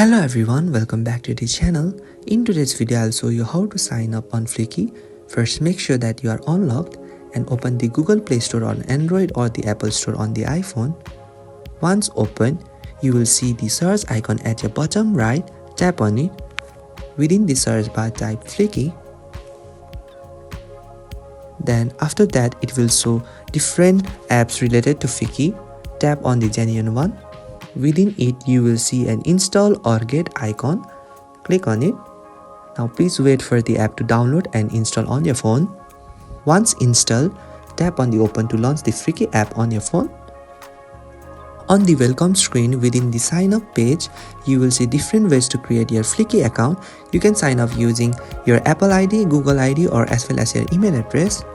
Hello everyone, welcome back to the channel. In today's video, I'll show you how to sign up on Fliki. First, make sure that you are unlocked and open the Google Play Store on Android or the Apple Store on the iPhone. Once open, you will see the search icon at your bottom right. Tap on it. Within the search bar, type Fliki. Then after that, it will show different apps related to Fliki. Tap on the genuine one. Within it, you will see an install or get icon. Click on it. Now please wait for the app to download and install on your phone. Once installed, tap on the open to launch the Fliki app on your phone. On the welcome screen within the sign up page, you will see different ways to create your Fliki account. You can sign up using your Apple ID, Google ID, or as well as your email address.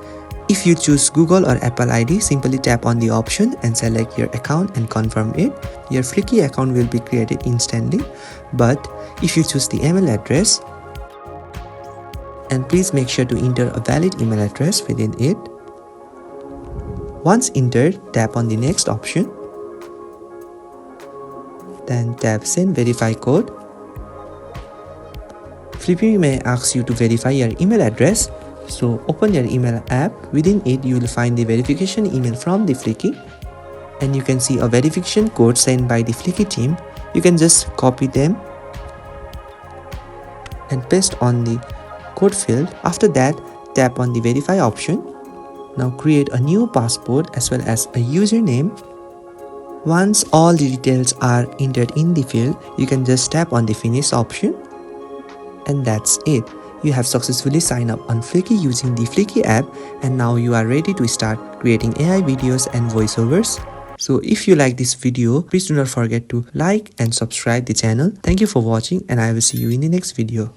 If you choose Google or Apple ID, simply tap on the option and select your account and confirm it. Your Fliki account will be created instantly. But if you choose the email address, and please make sure to enter a valid email address within it. Once entered, tap on the next option. Then tap send verify code. Fliki may ask you to verify your email address. So open your email app. Within it, you will find the verification email from the Fliki, and you can see a verification code sent by the Fliki team. You can just copy them and paste on the code field. After that, tap on the verify option. Now create a new password as well as a username. Once all the details are entered in the field, you can just tap on the finish option, and that's it. You have successfully signed up on Fliki using the Fliki app, and now you are ready to start creating AI videos and voiceovers. So if you like this video, please do not forget to like and subscribe the channel. Thank you for watching, and I will see you in the next video.